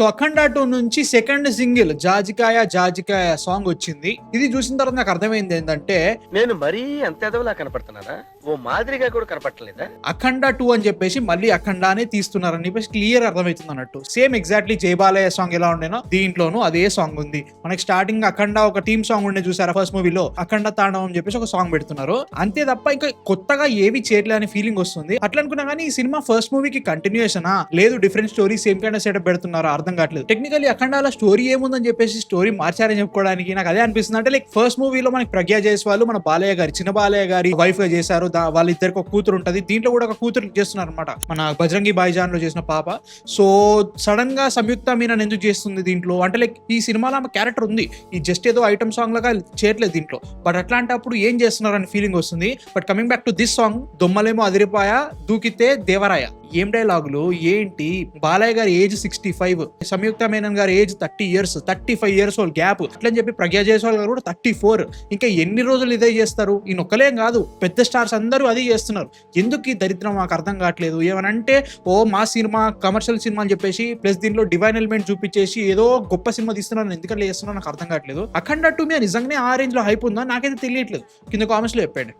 So అఖండ 2 నుంచి second single జాజికాయ జాజికాయ సాంగ్ వచ్చింది. ఇది చూసిన తర్వాత నాకు అర్థమైంది ఏంటంటే, నేను మరీ అంత ఎదవలా కనపడుతున్నారా? ఓ మాదిరిగా కూడా కనపడలేదా? అఖండ 2 అని చెప్పేసి మళ్ళీ అఖండానే తీస్తున్నారని చెప్పేసి క్లియర్ అర్థమవుతుంది అన్నట్టు. సేమ్ ఎగ్జాక్ట్లీ జయబాలయ సాంగ్ ఎలా ఉండేనో దీంట్లోనూ అదే సాంగ్ ఉంది. మనకి స్టార్టింగ్ అఖండ ఒక టీమ్ సాంగ్ ఉండే చూసారా ఫస్ట్ మూవీలో, అఖండ తాండవం అని చెప్పేసి ఒక సాంగ్ పెడుతున్నారు. అంతే తప్ప ఇంకా కొత్తగా ఏవి చేయట్లే అనే ఫీలింగ్ వస్తుంది. అట్లా అనుకున్నా కానీ ఈ సినిమా ఫస్ట్ మూవీకి కంటిన్యూయేషనా లేదు different story same kind of setup పెడుతున్నారా అర్థం కావట్లేదు. టెక్నికల్లీ అఖండాల స్టోరీ ఏముందని చెప్పేసి స్టోరీ మార్చారని చెప్పుకోవడానికి నాకు అదే అనిపిస్తుంది. అంటే లైక్ ఫస్ట్ మూవీలో మనకి ప్రజ్ఞా జైస్వాల్ మన బాలయ్య గారి చిన్న బాలయ్య గారి వైఫ్ గా చేశారు. వాళ్ళిద్దరికి ఒక కూతురు ఉంటది. దీంట్లో కూడా ఒక కూతురు చేస్తున్నారు అనమాట, మన బజరంగి భాయిజాన్ లో చేసిన పాప. సో సడన్ గా సంయుక్త మీనన్ ఎందుకు చేస్తుంది దీంట్లో అంటే లైక్ ఈ సినిమాలో ఆమె క్యారెక్టర్ ఉంది, ఈ జస్ట్ ఏదో ఐటమ్ సాంగ్ లాగా చేయట్లేదు దీంట్లో. బట్ అట్లాంటప్పుడు ఏం చేస్తున్నారు అని ఫీలింగ్ వస్తుంది. But coming back to this song, దొమ్మలేమో అదిరిపాయ దూకితే దేవరాయ, ఏం డైలాగులు ఏంటి. బాలయ్య గారి ఏజ్ 65, సంయుక్త మేనన్ గారి age 30 years, 35 years old gap. అట్లని చెప్పి ప్రజ్ఞా జైస్వాల్ గారు కూడా 34. ఇంకా ఎన్ని రోజులు ఇదే చేస్తారు? ఈ నొక్కలేం కాదు, పెద్ద స్టార్స్ అందరూ అదే చేస్తున్నారు. ఎందుకు ఈ దరిద్రం మాకు అర్థం కావట్లేదు. ఏమనంటే ఓ మా సినిమా కమర్షియల్ సినిమా అని చెప్పేసి ప్లస్ దీనిలో డివైన్ ఎలిమెంట్ చూపించేసి ఏదో గొప్ప సినిమా తీస్తున్నారు, ఎందుకంటే చేస్తున్నారు నాకు అర్థం కావట్లేదు. అఖండ 2 మీద నిజంగానే ఆ రేంజ్ లో హైప్ ఉందా నాకైతే తెలియట్లేదు. కింద కామెంట్స్ లో చెప్పండి.